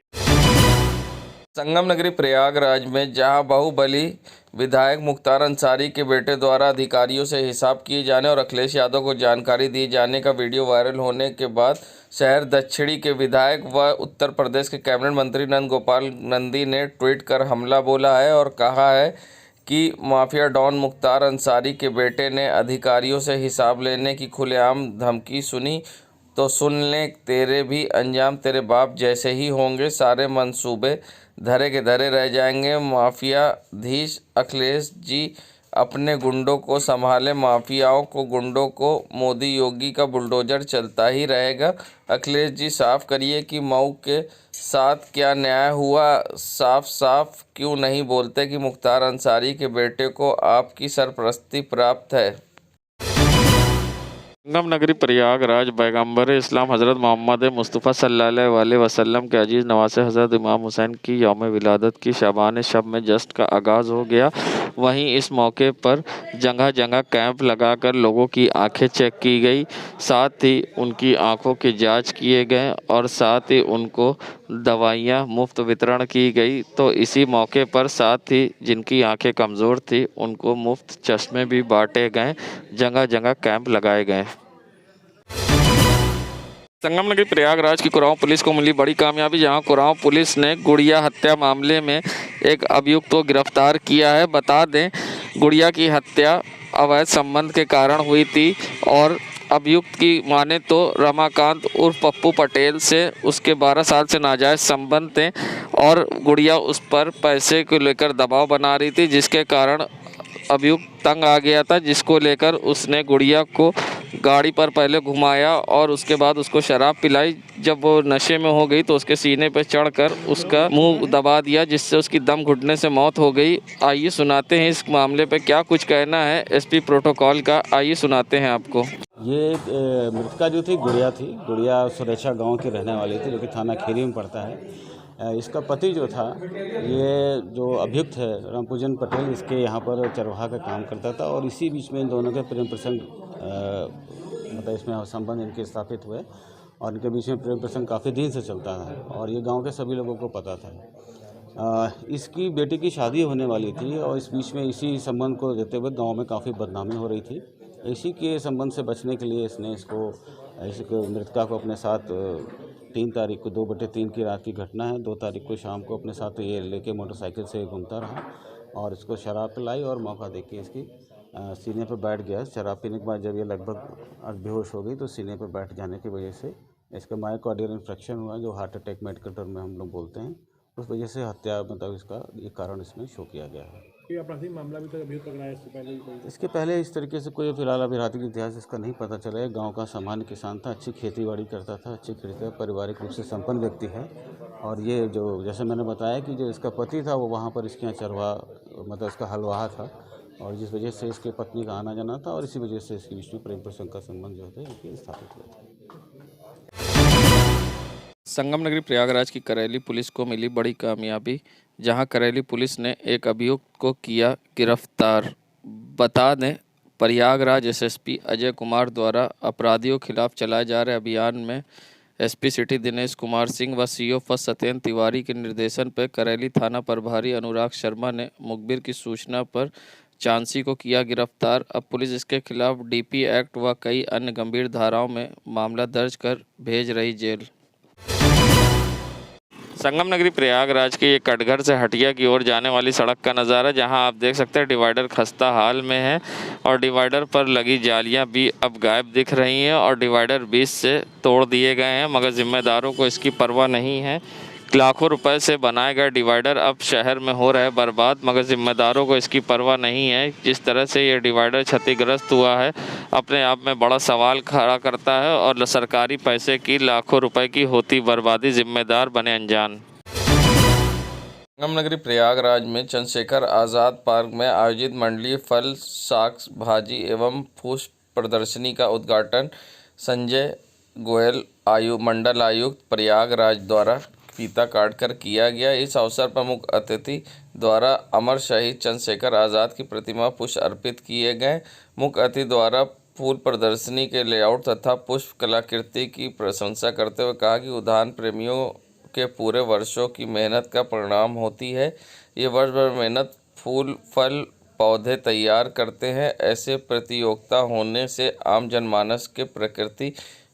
संगम नगरी प्रयागराज में जहां बाहुबली विधायक मुख्तार अंसारी के बेटे द्वारा अधिकारियों से हिसाब किए जाने और अखिलेश यादव को जानकारी दिए जाने का वीडियो वायरल होने के बाद शहर दक्षिणी के विधायक व उत्तर प्रदेश के कैबिनेट मंत्री नंद गोपाल नंदी ने ट्वीट कर हमला बोला है और कहा है कि माफिया डॉन मुख्तार अंसारी के बेटे ने अधिकारियों से हिसाब लेने की खुलेआम धमकी सुनी तो सुन ले, तेरे भी अंजाम तेरे बाप जैसे ही होंगे, सारे मंसूबे धरे के धरे रह जाएंगे। माफियाधीश अखिलेश जी अपने गुंडों को संभाले, माफियाओं को, गुंडों को मोदी योगी का बुलडोजर चलता ही रहेगा। अखिलेश जी साफ करिए कि मऊ के साथ क्या न्याय हुआ, साफ साफ क्यों नहीं बोलते कि मुख्तार अंसारी के बेटे को आपकी सरपरस्ती प्राप्त है। संगम नगरी प्रयागराज पैगम्बर इस्लाम हज़रत मोहम्मद मुस्तफ़ा सल्लल्लाहु अलैहि वसल्लम के अजीज़ नवासे हज़रत इमाम हुसैन की यौम विलादत की शबान शब में जश्न का आगाज़ हो गया। वहीं इस मौके पर जगह जगह कैंप लगाकर लोगों की आंखें चेक की गई, साथ ही उनकी आंखों की जांच किए गए और साथ ही उनको दवाइयाँ मुफ्त वितरण की गई। तो इसी मौके पर साथ ही जिनकी आंखें कमज़ोर थी उनको मुफ्त चश्मे भी बांटे गए, जगह जगह कैंप लगाए गए। संगम नगरी प्रयागराज की कुराऊं पुलिस को मिली बड़ी कामयाबी, जहां कुराऊं पुलिस ने गुड़िया हत्या मामले में एक अभियुक्त को गिरफ्तार किया है। बता दें, गुड़िया की हत्या अवैध संबंध के कारण हुई थी और अभियुक्त की माने तो रमाकांत उर्फ पप्पू पटेल से उसके 12 साल से नाजायज़ संबंध थे और गुड़िया उस पर पैसे को लेकर दबाव बना रही थी, जिसके कारण अभियुक्त तंग आ गया था, जिसको लेकर उसने गुड़िया को गाड़ी पर पहले घुमाया और उसके बाद उसको शराब पिलाई। जब वो नशे में हो गई तो उसके सीने पर चढ़कर उसका मुंह दबा दिया, जिससे उसकी दम घुटने से मौत हो गई। आइए सुनाते हैं इस मामले पर क्या कुछ कहना है एसपी प्रोटोकॉल का, आइए सुनाते हैं आपको। ये मृतका जो थी गुड़िया सुरेशा गांव की रहने वाली थी, जो कि थाना खीरी में पड़ता है। इसका पति जो था, ये जो अभियुक्त है रामपूजन पटेल, इसके यहाँ पर चरवाहा का काम करता था और इसी बीच में इन दोनों के प्रेम प्रसंग मतलब इसमें संबंध इनके स्थापित हुए और इनके बीच में प्रेम प्रसंग काफ़ी दिन से चलता था और ये गांव के सभी लोगों को पता था। इसकी बेटी की शादी होने वाली थी और इस बीच में इसी संबंध को देते हुए गांव में काफ़ी बदनामी हो रही थी। इसी के संबंध से बचने के लिए इसने इसको मृतका को अपने साथ 3 तारीख को 2/3 की रात की घटना है, 2 तारीख को शाम को अपने साथ ये लेके मोटरसाइकिल से घूमता रहा और इसको शराब पिलाई और मौका देके इसकी सीने पर बैठ गया। शराब पीने के बाद जब ये लगभग बेहोश हो गई तो सीने पर बैठ जाने की वजह से इसका मायोकार्डियल इन्फेक्शन हुआ, जो हार्ट अटैक मेडिकल टर्म में हम लोग बोलते हैं। उस वजह से हत्या मतलब इसका ये कारण इसमें शो किया गया है। कोई आपराधिक मामला भी तक अभी पकड़ा है इससे पहले? इसके पहले इस तरीके से कोई फिलहाल आपराधिक इतिहास इसका नहीं पता चला है। गांव का सामान्य किसान था, अच्छी खेतीबाड़ी करता था, अच्छी खेती था, पारिवारिक रूप से संपन्न व्यक्ति है। और ये जो जैसे मैंने बताया कि जो इसका पति था वो वहाँ पर इसके यहाँ चरवाहा मतलब इसका हलवाहा था और जिस वजह से इसके पत्नी का आना जाना था और इसी वजह से इसके बीच में प्रेम प्रसंग का संबंध जो है स्थापित हुआ था। संगम नगरी प्रयागराज की करेली पुलिस को मिली बड़ी कामयाबी, जहां करेली पुलिस ने एक अभियुक्त को किया गिरफ्तार। बता दें, प्रयागराज एसएसपी अजय कुमार द्वारा अपराधियों के खिलाफ चलाए जा रहे अभियान में एसपी सिटी दिनेश कुमार सिंह व सीओ फर्स्ट सत्येंद्र तिवारी के निर्देशन पर करेली थाना प्रभारी अनुराग शर्मा ने मुखबिर की सूचना पर चांसी को किया गिरफ्तार। अब पुलिस इसके खिलाफ डीपी एक्ट व कई अन्य गंभीर धाराओं में मामला दर्ज कर भेज रही जेल। संगम नगरी प्रयागराज के ये कटघर से हटिया की ओर जाने वाली सड़क का नज़ारा, जहां आप देख सकते हैं डिवाइडर खस्ता हाल में है और डिवाइडर पर लगी जालियां भी अब गायब दिख रही हैं और डिवाइडर बीच से तोड़ दिए गए हैं, मगर जिम्मेदारों को इसकी परवाह नहीं है। लाखों रुपए से बनाए गए डिवाइडर अब शहर में हो रहे बर्बाद, मगर जिम्मेदारों को इसकी परवाह नहीं है। जिस तरह से ये डिवाइडर क्षतिग्रस्त हुआ है अपने आप में बड़ा सवाल खड़ा करता है और सरकारी पैसे की लाखों रुपए की होती बर्बादी जिम्मेदार बने अनजान। संगम नगरी प्रयागराज में चंद्रशेखर आज़ाद पार्क में आयोजित मंडलीय फल साग भाजी एवं पुष्प प्रदर्शनी का उद्घाटन संजय गोयल मंडल आयुक्त प्रयागराज द्वारा फीता काटकर किया गया। इस अवसर पर मुख्य अतिथि द्वारा अमर शहीद चंद्रशेखर आज़ाद की प्रतिमा पुष्प अर्पित किए गए। मुख्य अतिथि द्वारा फूल प्रदर्शनी के लेआउट तथा पुष्प कलाकृति की प्रशंसा करते हुए कहा कि उद्यान प्रेमियों के पूरे वर्षों की मेहनत का परिणाम होती है। ये वर्ष भर मेहनत फूल फल पौधे तैयार करते हैं। ऐसे प्रतियोगिता होने से आम जनमानस के प्रकृति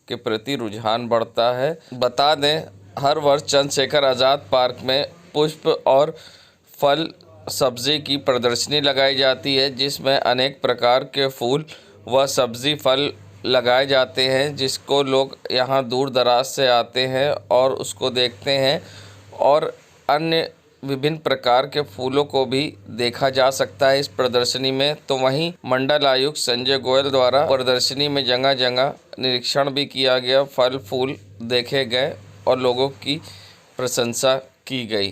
के प्रति रुझान बढ़ता है। बता दें, हर वर्ष चंद्रशेखर आज़ाद पार्क में पुष्प और फल सब्जी की प्रदर्शनी लगाई जाती है, जिसमें अनेक प्रकार के फूल व सब्जी फल लगाए जाते हैं, जिसको लोग यहाँ दूर दराज से आते हैं और उसको देखते हैं और अन्य विभिन्न प्रकार के फूलों को भी देखा जा सकता है इस प्रदर्शनी में। तो वहीं मंडल आयुक्त संजय गोयल द्वारा प्रदर्शनी में जगह जगह निरीक्षण भी किया गया, फल फूल देखे गए और लोगों की प्रशंसा की गई।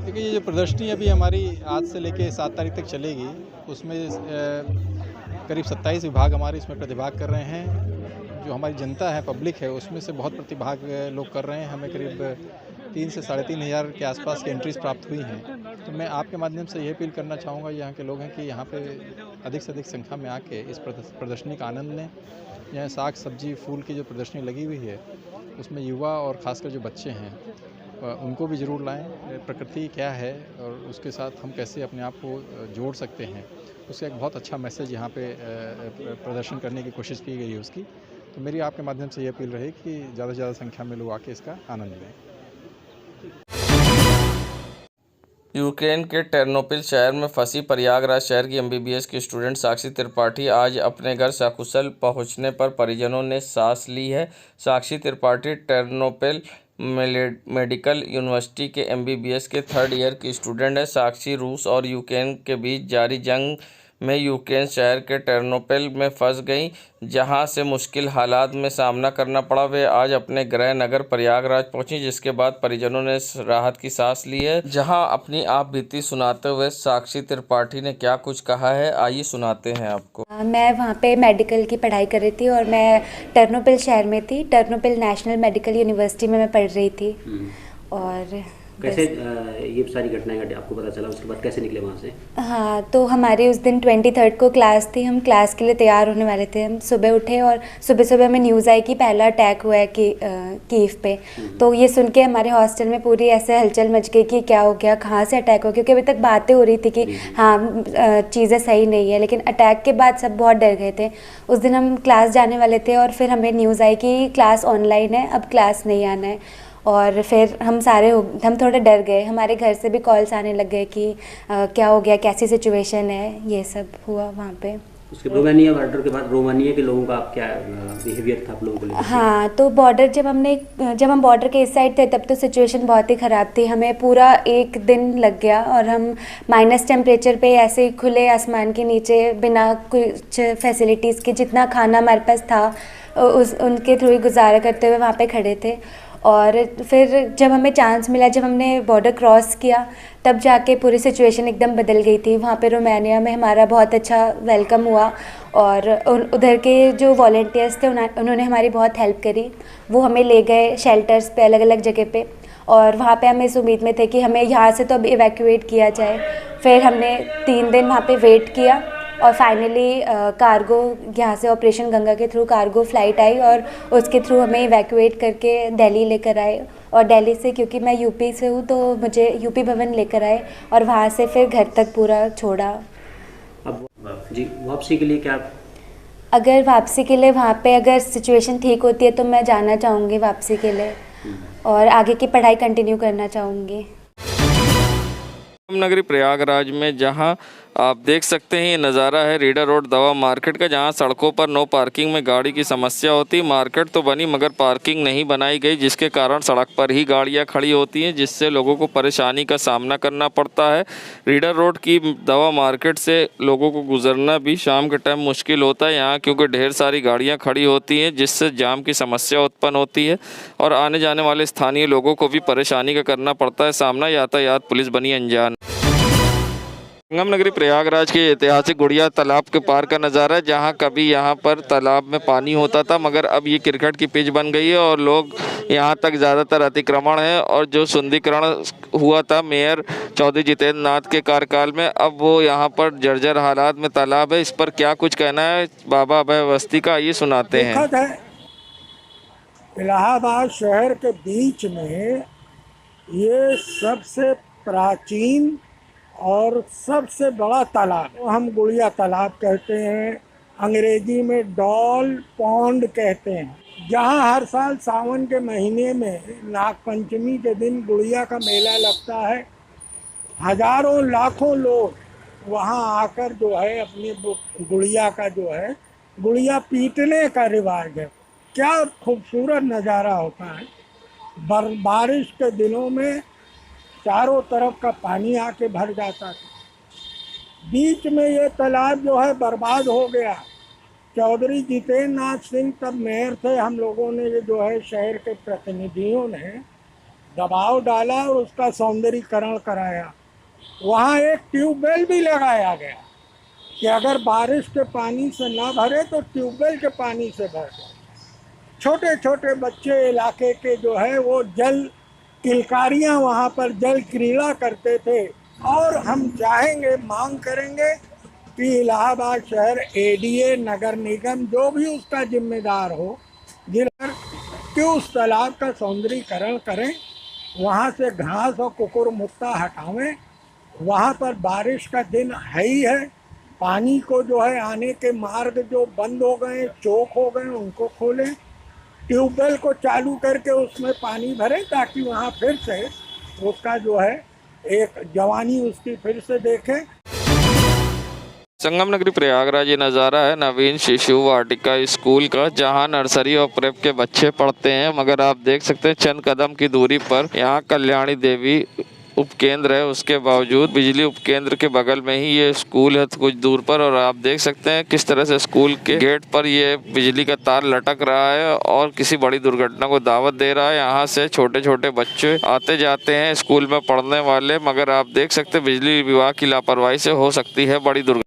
देखिए, ये जो प्रदर्शनी अभी हमारी आज से लेके 7 तारीख तक चलेगी, उसमें करीब 27 विभाग हमारे इसमें प्रतिभाग कर रहे हैं। जो हमारी जनता है, पब्लिक है, उसमें से बहुत प्रतिभाग लोग कर रहे हैं। हमें करीब 3 से 3.5 हज़ार के आसपास की एंट्रीज प्राप्त हुई हैं। तो मैं आपके माध्यम से ये अपील करना चाहूँगा यहाँ के लोग हैं कि यहाँ पे अधिक से अधिक संख्या में आके इस प्रदर्शनी का आनंद लें। यहाँ साग सब्जी फूल की जो प्रदर्शनी लगी हुई है उसमें युवा और ख़ासकर जो बच्चे हैं उनको भी ज़रूर लाएं। प्रकृति क्या है और उसके साथ हम कैसे अपने आप को जोड़ सकते हैं, उसका एक बहुत अच्छा मैसेज यहाँ पे प्रदर्शन करने की कोशिश की गई है उसकी। तो मेरी आपके माध्यम से ये अपील रही कि ज़्यादा से ज़्यादा संख्या में लोग आके इसका आनंद लें। यूक्रेन के टेर्नोपिल शहर में फंसी प्रयागराज शहर की एमबीबीएस की स्टूडेंट साक्षी त्रिपाठी आज अपने घर सकुशल पहुंचने पर परिजनों ने सांस ली है। साक्षी त्रिपाठी टेर्नोपिल मेडिकल यूनिवर्सिटी के एमबीबीएस के 3rd ईयर की स्टूडेंट है। साक्षी रूस और यूक्रेन के बीच जारी जंग में यूक्रेन शहर के टेर्नोपिल में फंस गई, जहां से मुश्किल हालात में सामना करना पड़ा। वे आज अपने गृह नगर प्रयागराज पहुंची, जिसके बाद परिजनों ने राहत की सांस ली है। जहां अपनी आप बीती सुनाते हुए साक्षी त्रिपाठी ने क्या कुछ कहा है, आइए सुनाते हैं आपको। मैं वहाँ पे मेडिकल की पढ़ाई कर रही थी और मैं टर्नोपिल शहर में थी। टर्नोपिल नेशनल मेडिकल यूनिवर्सिटी में मैं पढ़ रही थी। और कैसे ये सारी घटनाएं घटी, आपको पता चला? उसके बाद कैसे निकले वहाँ से? हाँ, तो हमारी उस दिन 23rd को क्लास थी। हम क्लास के लिए तैयार होने वाले थे। हम सुबह उठे और सुबह सुबह हमें न्यूज़ आई कि पहला अटैक हुआ है कि कीव पे। तो ये सुन के हमारे हॉस्टल में पूरी ऐसे हलचल मच गई कि क्या हो गया, कहाँ से अटैक हो गया, क्योंकि अभी तक बातें हो रही थी कि हाँ चीज़ें सही नहीं है, लेकिन अटैक के बाद सब बहुत डर गए थे। उस दिन हम क्लास जाने वाले थे और फिर हमें न्यूज़ आई कि क्लास ऑनलाइन है, अब क्लास नहीं आना है। और फिर हम थोड़े डर गए। हमारे घर से भी कॉल्स आने लग गए कि क्या हो गया, कैसी सिचुएशन है, ये सब हुआ वहाँ पे। उसके रोमानिया बॉर्डर के बाद रोमानिया के लोगों का क्या बिहेवियर था आप लोगों को लेकर? हाँ, तो बॉर्डर जब हम बॉर्डर के इस साइड थे तब तो सिचुएशन बहुत ही ख़राब थी। हमें पूरा 1 दिन लग गया और हम माइनस टेम्परेचर पे ऐसे खुले आसमान के नीचे बिना कुछ फैसिलिटीज़ के जितना खाना हमारे पास था उनके थ्रू ही गुजारा करते हुए वहाँ पे खड़े थे। और फिर जब हमें चांस मिला, जब हमने बॉर्डर क्रॉस किया, तब जाके पूरी सिचुएशन एकदम बदल गई थी। वहाँ पे रोमानिया में हमारा बहुत अच्छा वेलकम हुआ और उधर के जो वॉलंटियर्स थे उन्होंने हमारी बहुत हेल्प करी। वो हमें ले गए शेल्टर्स पे, अलग अलग जगह पे, और वहाँ पे हम इस उम्मीद में थे कि हमें यहाँ से तो अब इवैक्यूएट किया जाए। फिर हमने 3 दिन वहाँ पे वेट किया और फाइनली कार्गो यहाँ से ऑपरेशन गंगा के थ्रू कार्गो फ़्लाइट आई और उसके थ्रू हमें इवैक्यूएट करके दिल्ली लेकर आए। और दिल्ली से, क्योंकि मैं यूपी से हूँ, तो मुझे यूपी भवन लेकर आए और वहाँ से फिर घर तक पूरा छोड़ा। अब जी वापसी के लिए क्या? अगर वापसी के लिए वहाँ पे अगर सिचुएशन ठीक होती है तो मैं जाना चाहूँगी वापसी के लिए और आगे की पढ़ाई कंटिन्यू करना चाहूँगी। नगरी प्रयागराज में जहां आप देख सकते हैं, ये नज़ारा है रीडर रोड दवा मार्केट का, जहां सड़कों पर नो पार्किंग में गाड़ी की समस्या होती है। मार्केट तो बनी मगर पार्किंग नहीं बनाई गई, जिसके कारण सड़क पर ही गाड़ियां खड़ी होती हैं, जिससे लोगों को परेशानी का सामना करना पड़ता है। रीडर रोड की दवा मार्केट से लोगों को गुजरना भी शाम के टाइम मुश्किल होता है यहाँ, क्योंकि ढेर सारी गाड़ियाँ खड़ी होती हैं, जिससे जाम की समस्या उत्पन्न होती है और आने जाने वाले स्थानीय लोगों को भी परेशानी का करना पड़ता है सामना। यातायात पुलिस बनी अनजान। संगम नगरी प्रयागराज के ऐतिहासिक गुड़िया तालाब के पार का नज़ारा है, जहां कभी यहां पर तालाब में पानी होता था, मगर अब ये क्रिकेट की पिच बन गई है और लोग यहां तक ज़्यादातर अतिक्रमण है। और जो सुंदरीकरण हुआ था मेयर चौधरी जितेंद्र नाथ के कार्यकाल में, अब वो यहां पर जर्जर हालात में तालाब है। इस पर क्या कुछ कहना है बाबा अभय अवस्थी का, ये सुनाते हैं। इलाहाबाद शहर के बीच में ये सबसे प्राचीन और सबसे बड़ा तालाब हम गुड़िया तालाब कहते हैं, अंग्रेजी में डॉल पॉन्ड कहते हैं, जहाँ हर साल सावन के महीने में नागपंचमी के दिन गुड़िया का मेला लगता है। हजारों लाखों लोग वहाँ आकर जो है अपनी गुड़िया का जो है गुड़िया पीटने का रिवाज है। क्या खूबसूरत नज़ारा होता है। बारिश के दिनों में चारों तरफ का पानी आके भर जाता था। बीच में ये तालाब जो है बर्बाद हो गया। चौधरी जितेंद्र नाथ सिंह तब मेयर थे। हम लोगों ने ये जो है शहर के प्रतिनिधियों ने दबाव डाला और उसका सौंदर्यीकरण कराया। वहाँ एक ट्यूबवेल भी लगाया गया। कि अगर बारिश के पानी से ना भरे तो ट्यूबवेल के पानी से भर जाए। छोटे छोटे बच्चे इलाके के जो है वो जल किलकारियाँ वहाँ पर जल क्रीड़ा करते थे, और हम चाहेंगे, मांग करेंगे कि इलाहाबाद शहर एडीए, नगर निगम, जो भी उसका जिम्मेदार हो, कि उस तालाब का सौंदर्यीकरण करें, वहाँ से घास और कुकुर मुक्ता हटावें। वहाँ पर बारिश का दिन है ही है, पानी को जो है आने के मार्ग जो बंद हो गए, चौक हो गए, उनको खोलें, ट्यूबवेल को चालू करके उसमें पानी भरें, ताकि वहाँ फिर से उसका जो है एक जवानी उसकी फिर से देखें। संगम नगरी प्रयागराज ये नज़ारा है नवीन शिशु वाटिका स्कूल का, जहां नर्सरी और प्रेप के बच्चे पढ़ते हैं। मगर आप देख सकते हैं चंद कदम की दूरी पर यहां कल्याणी देवी उपकेंद्र है, उसके बावजूद बिजली उपकेंद्र के बगल में ही ये स्कूल है कुछ दूर पर। और आप देख सकते हैं किस तरह से स्कूल के गेट पर ये बिजली का तार लटक रहा है और किसी बड़ी दुर्घटना को दावत दे रहा है। यहाँ से छोटे छोटे बच्चे आते जाते हैं स्कूल में पढ़ने वाले, मगर आप देख सकते हैं बिजली विभाग की लापरवाही से हो सकती है बड़ी दुर्घटना।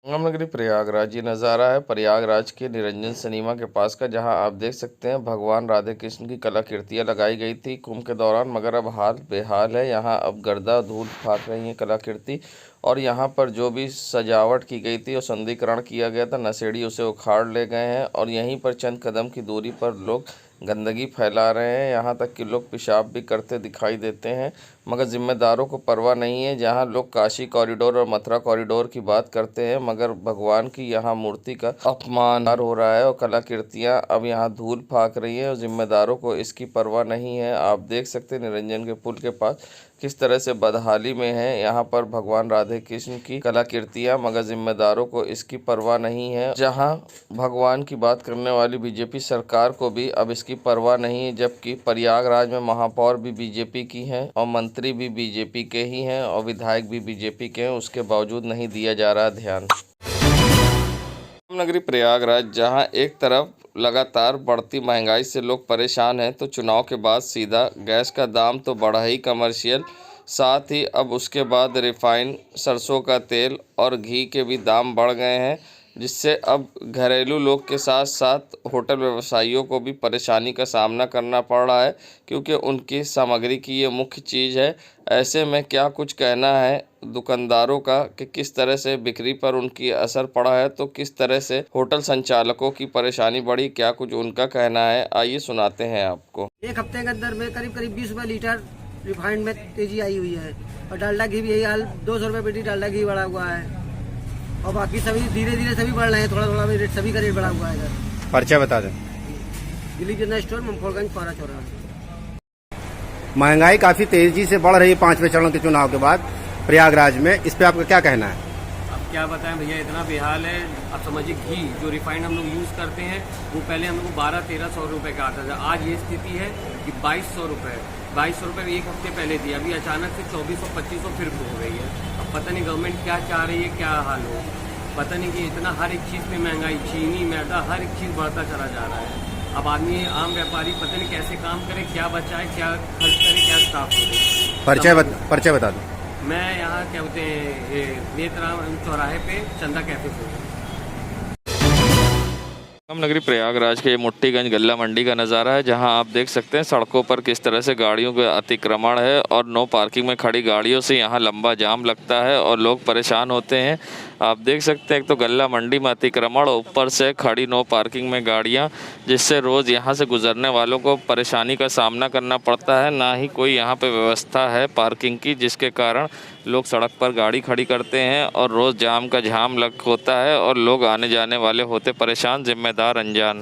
संगम नगरी प्रयागराज ये नज़ारा है प्रयागराज के निरंजन सिनेमा के पास का, जहां आप देख सकते हैं भगवान राधे कृष्ण की कलाकृतियां लगाई गई थी कुंभ के दौरान, मगर अब हाल बेहाल है। यहां अब गर्दा धूल फाक रही है कलाकृति, और यहां पर जो भी सजावट की गई थी और सौंदर्यीकरण किया गया था, नशेड़ी उसे उखाड़ ले गए हैं। और यहीं पर चंद कदम की दूरी पर लोग गंदगी फैला रहे हैं, यहाँ तक कि लोग पेशाब भी करते दिखाई देते हैं, मगर जिम्मेदारों को परवाह नहीं है। जहाँ लोग काशी कॉरिडोर और मथुरा कॉरिडोर की बात करते हैं, मगर भगवान की यहाँ मूर्ति का अपमान हो रहा है और कलाकृतियाँ अब यहाँ धूल फाक रही है और जिम्मेदारों को इसकी परवाह नहीं है। आप देख सकते हैं निरंजन के पुल के पास किस तरह से बदहाली में है यहाँ पर भगवान राधे कृष्ण की कलाकृतियाँ, मगर जिम्मेदारों को इसकी परवाह नहीं है। जहाँ भगवान की बात करने वाली बीजेपी सरकार को भी अब इसकी परवाह नहीं है, जबकि प्रयागराज में महापौर भी बीजेपी की हैं और मंत्री भी बीजेपी के ही हैं और विधायक भी बीजेपी के हैं, उसके बावजूद नहीं दिया जा रहा ध्यान। नगरी प्रयागराज जहां एक तरफ लगातार बढ़ती महंगाई से लोग परेशान हैं, तो चुनाव के बाद सीधा गैस का दाम तो बढ़ा ही कमर्शियल, साथ ही अब उसके बाद रिफाइंड सरसों का तेल और घी के भी दाम बढ़ गए हैं, जिससे अब घरेलू लोग के साथ साथ होटल व्यवसायियों को भी परेशानी का सामना करना पड़ रहा है, क्योंकि उनकी सामग्री की ये मुख्य चीज़ है। ऐसे में क्या कुछ कहना है दुकानदारों का कि किस तरह से बिक्री पर उनकी असर पड़ा है, तो किस तरह से होटल संचालकों की परेशानी बढ़ी, क्या कुछ उनका कहना है, आइए सुनाते हैं आपको। एक हफ्ते के अंदर में करीब 20 रुपये लीटर रिफाइंड में तेजी आई हुई है, और डालडा घी भी यही हाल, 200 रुपये पेटी डालडा घी बढ़ा हुआ है, और बाकी सभी धीरे धीरे सभी बढ़ रहे हैं, थोड़ा थोड़ा रेट सभी का रेट बढ़ा हुआ है। इधर पर्चा बता दें। दिल्ली जनरल स्टोर, मंफोरगंज, पारा चौराहा। महंगाई काफी तेजी से बढ़ रही है 5वें चरण के चुनाव के बाद प्रयागराज में, इस पे आपका क्या कहना है? अब क्या बताएं भैया, इतना बेहाल है। अब समझिए घी जो रिफाइंड हम लोग यूज़ करते हैं वो पहले हम लोग 1200-1300 रुपये का आता था, आज ये स्थिति है कि 2200 रुपये एक हफ्ते पहले थी, अभी अचानक से 2400-2500 फिर हो गई है। अब पता नहीं गवर्नमेंट क्या चाह रही है, क्या हाल हो, पता नहीं कि इतना हर एक चीज़ में महंगाई, चीनी, मैदा, हर एक चीज़ बढ़ता चला जा रहा है। अब आदमी आम व्यापारी पता नहीं कैसे काम करे, क्या बचाए, क्या खर्च करे, क्या स्टाफ करे। पर्चा बता दो। मैं यहाँ क्या बोलते हैं नेत्राम चौराहे पे चंदा कैफे से। संगम नगरी प्रयागराज के मुट्ठीगंज गल्ला मंडी का नज़ारा है, जहां आप देख सकते हैं सड़कों पर किस तरह से गाड़ियों का अतिक्रमण है और नो पार्किंग में खड़ी गाड़ियों से यहां लंबा जाम लगता है और लोग परेशान होते हैं। आप देख सकते हैं एक तो गल्ला मंडी में अतिक्रमण, ऊपर से खड़ी नो पार्किंग में गाड़ियां, जिससे रोज़ यहां से गुजरने वालों को परेशानी का सामना करना पड़ता है। ना ही कोई यहां पे व्यवस्था है पार्किंग की, जिसके कारण लोग सड़क पर गाड़ी खड़ी करते हैं और रोज़ जाम का झाम लग होता है और लोग आने जाने वाले होते परेशान, जिम्मेदार अनजान।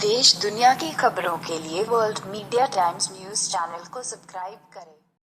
देश दुनिया की खबरों के लिए world media times news channel को सब्सक्राइब करें।